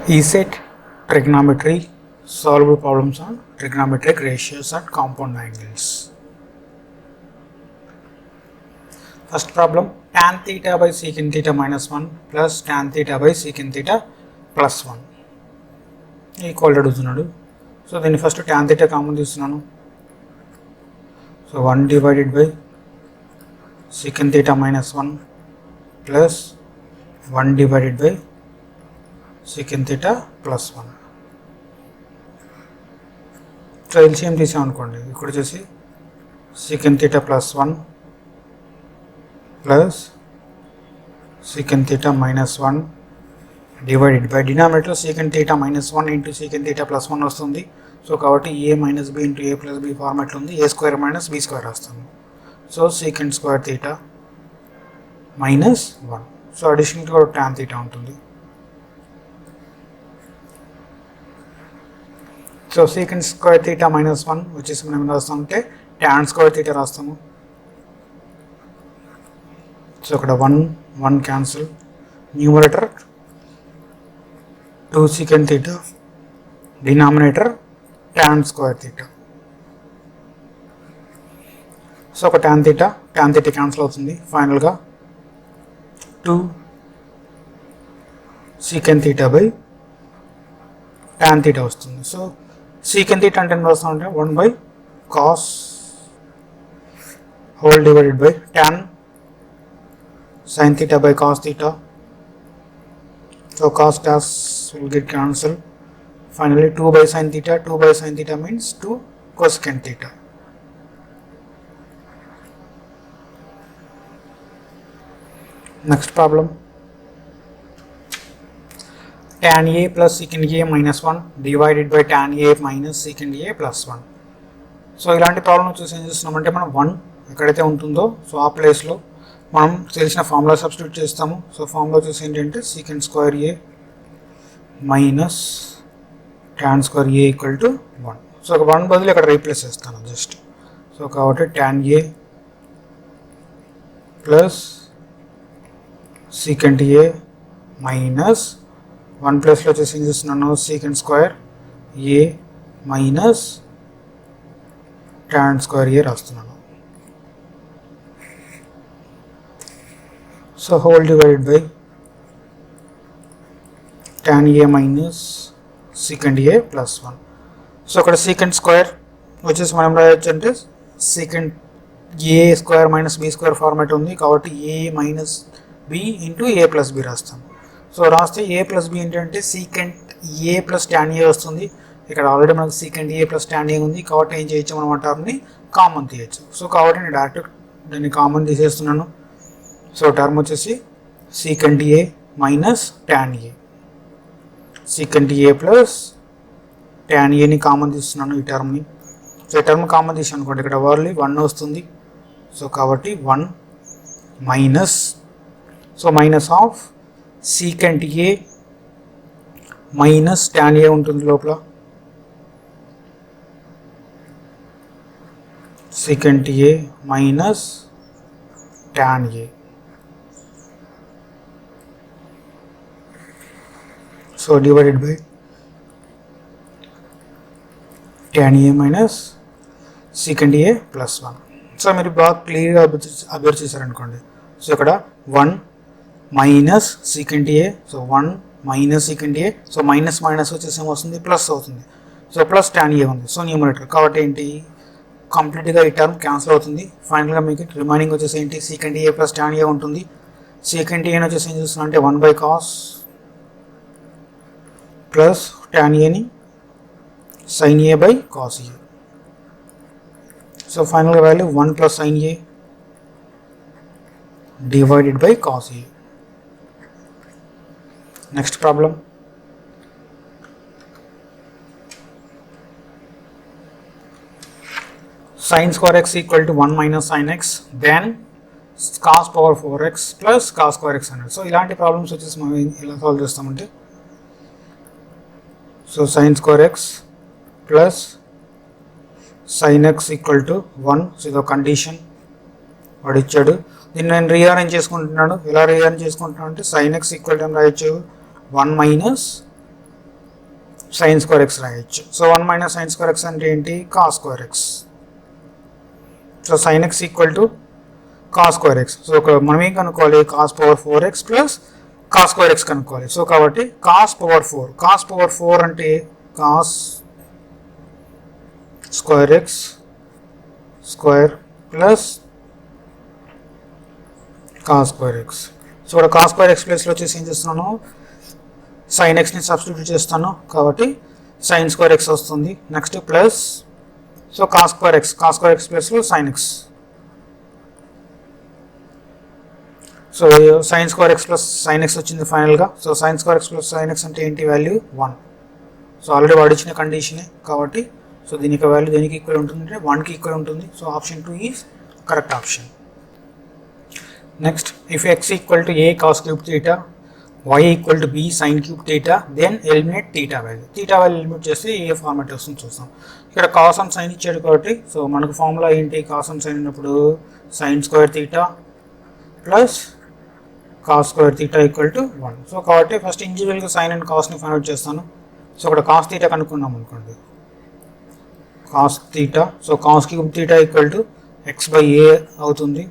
ESET trigonometry solvable problems on trigonometric ratios and compound angles. First problem, tan theta by secant theta minus 1 plus tan theta by secant theta plus 1 equal to. So then first tan theta common తీసుకున్నాను. So 1 divided by secant theta minus 1 plus 1 divided by secant theta plus 1. So LCM తీసామనుకోండి, ఇక్కడ వచ్చేసి secant theta plus 1 plus secant theta minus 1 divided by denominator secant theta minus 1 into secant theta plus 1 వస్తుంది. So కాబట్టి a minus b into a plus b ఫార్మాట్లో ఉంది. a square minus b square రాస్తాము. So secant square theta minus 1. So అడిషనల్గా tan theta ఉంటుంది. So secant square theta minus 1 వచ్చేసి మనం ఏం రాస్తామంటే tan స్క్వేర్ theta రాస్తాము. సో ఇక్కడ 1 cancel, numerator 2 secant theta, denominator tan square theta. So ఒక tan theta క్యాన్సిల్ అవుతుంది. ఫైనల్గా 2 secant theta by tan theta వస్తుంది. సో secant theta అంటే ఏం రాస్తామంటే 1 by cos whole divided by tan sin theta by cos theta. So cos will get cancelled. Finally 2 by sin theta. 2 by sin theta means 2 cosecant theta. Next problem, tan a plus secant a minus 1 divided by tan a minus secant a plus 1. So ఇలాంటి problem వచ్చేసి ఏం చేస్తున్నామంటే మనం 1 ఎక్కడైతే ఉంటుందో so ఆ ప్లేస్లో మనం తెలిసిన ఫార్ములా సబ్స్టిట్యూట్ చేస్తాము. సో ఫార్ములా వచ్చేసి ఏంటంటే secant square a minus tan square a equal to 1. So ఒక 1 బదులు ఇక్కడ రీప్లేస్ చేస్తాను జస్ట్. సో కాబట్టి tan a plus secant a minus 1 ప్లస్లో వచ్చేసి ఏం చేస్తున్నాను secant square a minus tan square a రాస్తున్నాను. So whole divided by tan a minus secant a plus 1. So అక్కడ secant స్క్వేర్ వచ్చేసి మనం రాయొచ్చు అంటే secant a square minus b square format ఉంది కాబట్టి a minus b into a plus b రాస్తాం. So రాస్తే a ప్లస్ b ఏంటంటే secant a plus tan a వస్తుంది. ఇక్కడ ఆల్రెడీ మనకు secant a plus tan a ఉంది కాబట్టి ఏం చేయొచ్చు మనం టర్మ్ని కామన్ తీయచ్చు. సో కాబట్టి నేను డైరెక్ట్ దాన్ని కామన్ తీసేస్తున్నాను. సో టర్మ్ వచ్చేసి secant a minus tan a, secant a plus tan aని కామన్ తీస్తున్నాను ఈ టర్మ్ని. సో ఈ టర్మ్ కామన్ తీసాను అనుకోండి, ఇక్కడ ఓన్లీ 1 వస్తుంది. సో కాబట్టి 1 minus, so minus of secant a minus tan a ఉంటుంది లోపల, secant a minus tan a. So divided by tan a minus secant a plus 1. So మీరు బాగా క్లియర్గా అబ్జర్వ్ చేశారనుకోండి. సో ఇక్కడ 1 minus secant a, so 1 minus secant a, so minus minus వచ్చేసి ఏమవుతుంది plus అవుతుంది. సో ప్లస్ tan a ఉంది. So numerator కాబట్టి ఏంటి కంప్లీట్గా ఈ టర్మ్ క్యాన్సిల్ అవుతుంది. ఫైనల్గా మీకు రిమైనింగ్ వచ్చేసి ఏంటి secant a plus tan a ఉంటుంది. secant a వచ్చేసి ఏం చేస్తున్నా అంటే 1 బై కాస్ ప్లస్ tan aని sin a by cos a. So ఫైనల్గా value 1 plus sin a divided by cos a. Next problem, sin square x equal to 1 minus sin x then cos power 4x plus cos square x అనేది. సో ఇలాంటి problems వచ్చేసి మనం ఎలా solve చేస్తామంటే so sin square x plus sin x equal to 1. So ఇదో condition వాడు ఇచ్చాడు. దీన్ని నేను రీఅరేంజ్ చేసుకుంటున్నాను. ఎలా రీఅరేంజ్ చేసుకుంటున్నాను అంటే sin x ఈక్వల్ టు రాయొచ్చు 1 మైనస్ సైన్ స్క్వేర్ ఎక్స్ రాయొచ్చు. So 1 minus sign square X అంటే ఏంటి, cos square X. So sign X equal to cos square X. So మనం ఏం కనుక్కోవాలి, cos power 4x plus cos square X కనుక్కోవాలి. So కాబట్టి cos power 4, cos power 4 అంటే cos square X square plus cos square X. So ఇక్కడ cos square X ప్లేస్లో వచ్చేసి ఏం చేస్తున్నాను, సైన్ ఎక్స్ని సబ్స్టిట్యూట్ చేస్తాను కాబట్టి సైన్ స్క్వేర్ ఎక్స్ వస్తుంది. Next plus so cos square x ప్లస్లో sine x. So sine square x plus sine x వచ్చింది ఫైనల్గా. So sine square x plus sine x అంటే ఏంటి, వాల్యూ 1. సో ఆల్రెడీ వాడిచ్చిన కండిషనే కాబట్టి సో దీనికి వాల్యూ దేనికి ఈక్వల్ ఉంటుంది అంటే 1కి ఈక్వల్ ఉంటుంది. So option 2 is correct option. Next, if x equal to a cos cube theta, y equal to b sine cube theta, then eliminate theta value. Theta value eliminate చేస్తే ఏ format వస్తుంది చూస్తాం. ఇక్కడ cos and sign ఇచ్చాడు కాబట్టి so మనకు formula ఏంటి, cos and sine ఉన్నప్పుడు sine square theta plus cos square theta equal to 1. So కాబట్టి ఫస్ట్ ఇండివిజువల్గా సైన్ అండ్ కాస్ని ఫైండ్ అవుట్ చేస్తాను. సో ఇక్కడ కాస్ థీటా కనుక్కున్నాం అనుకోండి, cos theta. So cos cube theta equal to x by a అవుతుంది.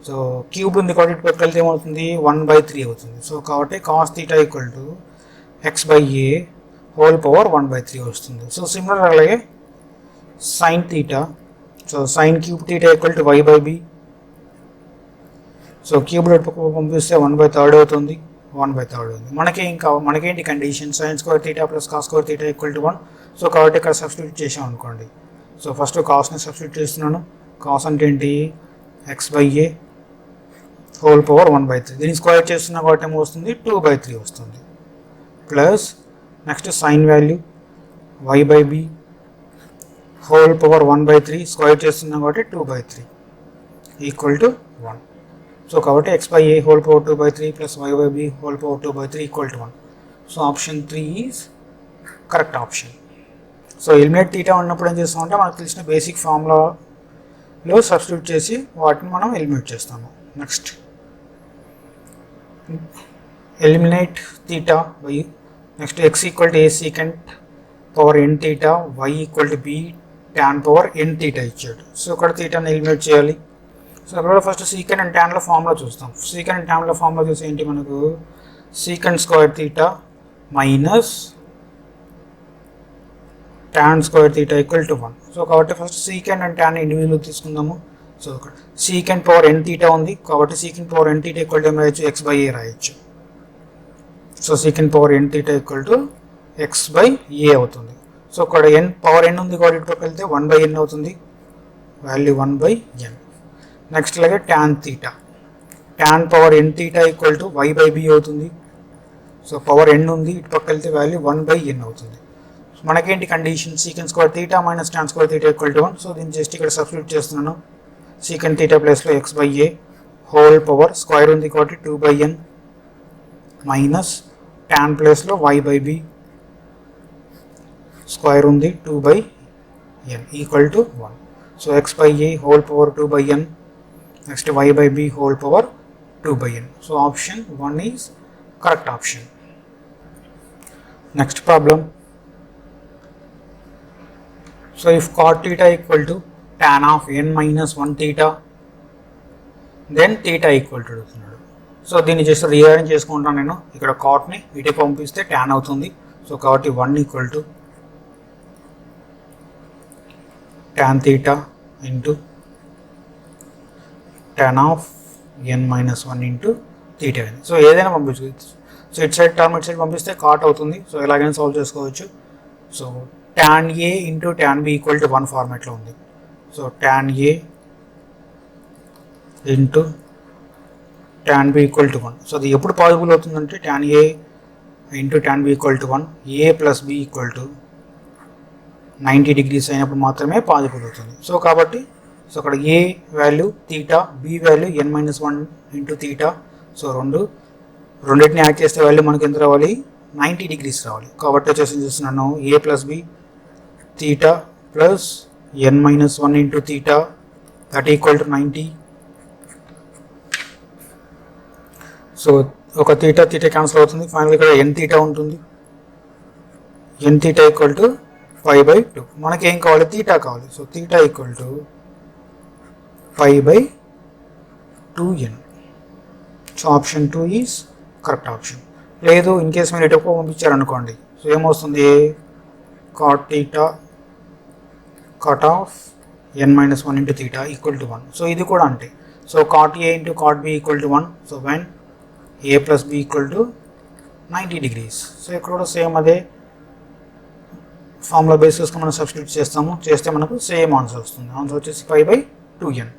So cube ఉంది కాబట్టి ఇటు పక్కకి వెళ్తే ఏమవుతుంది, 1/3 అవుతుంది. సో కాబట్టి cos theta equal to x by a whole power 1/3 వస్తుంది. సో సిమిలర్ అలాగే sine theta, so sign cube theta equal to y/b. So cube పంపిస్తే 1/3 అవుతుంది, 1/3 అవుతుంది. మనకేంటి condition, sign square theta plus cos square theta equal to 1. So కాబట్టి ఇక్కడ substitute చేసాం అనుకోండి. సో ఫస్ట్ కాస్ని సబ్స్టిట్యూట్ చేస్తున్నాను. కాస్ అంటే ఏంటి, X by a whole power 1/3. దీన్ని స్క్వేర్ చేస్తున్నా కాబట్టి ఏమో వస్తుంది, 2/3 వస్తుంది. Plus next sign value y/b whole power 1/3 square చేస్తున్నా కాబట్టి 2/3 ఈక్వల్ టు 1. సో కాబట్టి X by a whole power 2/3 plus y/b whole power 2/3 equal to 1. So option 3 is correct option. So eliminate theta ఉన్నప్పుడు ఏం చేస్తామంటే మనకు తెలిసిన బేసిక్ ఫార్ములాలో సబ్స్టిట్యూట్ చేసి వాటిని మనం ఎలిమినేట్ చేస్తాము. Next eliminate theta by next x equal to a secant power n theta, y equal to b tan power n theta ఇచ్చాడు. సో ఇక్కడ థీటాని ఎలిమినేట్ చేయాలి. సో అక్కడ ఫస్ట్ సీకెంట్ అండ్ ట్యాన్లో ఫార్ములా చూస్తాం. సీకెంట్ అండ్ ట్యాన్లో formula చూసి ఏంటి, మనకు secant square theta minus tan square theta equal to 1. So కాబట్టి first secant and tan individual తీసుకుందాము. సో ఇక్కడ సీకెంట్ పవర్ ఎన్ థీటా ఉంది కాబట్టి secant power n theta equal to ఏం రాయొచ్చు, ఎక్స్ బై ఏ రాయొచ్చు. So secant power n theta equal to x by a అవుతుంది. So ఇక్కడ ఎన్ పవర్ ఎన్ ఉంది కాబట్టి ఇటుపక్క వెళ్తే 1/n అవుతుంది, వాల్యూ 1/n. నెక్స్ట్ అలాగే tan theta, tan power n theta equal to y/b అవుతుంది. సో పవర్ ఎన్ ఉంది, ఇటుపక్క వెళ్తే వాల్యూ 1/n అవుతుంది. మనకేంటి condition, secant square theta minus tan square theta equal to 1. So దీన్ని జస్ట్ ఇక్కడ సబ్స్టిట్యూట్ చేస్తున్నాను. సీకెంట్ థీటా ప్లేస్లో X by a whole power square ఉంది కాబట్టి 2/n మైనస్ ట్యాన్ ప్లేస్లో y/b స్క్వేర్ ఉంది 2/n equal to 1. So x by a whole power 2/n next y/b whole power 2/n. So option 1 is correct option. Next problem. So if cot theta equal to tan of n minus 1 theta దెన్ theta equal to అడుగుతున్నాడు. So దీన్ని just rearrange చేసుకుంటాను నేను. ఇక్కడ కాట్ని ఇటే పంపిస్తే tan అవుతుంది. So కాబట్టి 1 equal to tan theta into tan of n minus 1 into theta. So ఏదైనా పంపించవచ్చు. సో ఇటు సైడ్ టర్మ్ ఇటు సైడ్ పంపిస్తే కాట్ అవుతుంది. సో ఎలాగైనా సాల్వ్ చేసుకోవచ్చు. So tan a into tan b equal to 1 ఫార్మాట్లో ఉంది. So tan a into tan b equal to 1. So అది ఎప్పుడు పాసిబుల్ అవుతుందంటే tan a into tan b equal to 1, a plus b equal to 90 degrees అయినప్పుడు మాత్రమే possible అవుతుంది. So కాబట్టి so అక్కడ a value theta, b value n-1 into theta. So రెండింటిని add చేస్తే వాల్యూ మనకి ఎంత రావాలి, 90 డిగ్రీస్ రావాలి. కాబట్టి వచ్చేసి చూస్తున్నాను a plus b theta plus n-1 into theta that equal to 90. So ఒక థీటా క్యాన్సిల్ అవుతుంది. ఫైనల్ ఇక్కడ n థీటా ఉంటుంది. ఎన్ థీటా ఈక్వల్ టు 5/2. మనకి ఏం కావాలి, థీటా కావాలి. So theta equal to 5/2n. So option 2 is correct option. లేదు in case మీరు ఇటు పంపించారనుకోండి, సో ఏమొస్తుంది, cot theta cot of n minus 1 into theta equal to 1. So ఇది కూడా అంటే, so cot a into cot b equal to 1. So when a plus b equal to 90 degrees. So ఇక్కడ కూడా same అదే formula బేసిస్గా మనం substitute చేస్తాము. చేస్తే మనకు సేమ్ ఆన్సర్ వస్తుంది. ఆన్సర్ వచ్చేసి 5/2n.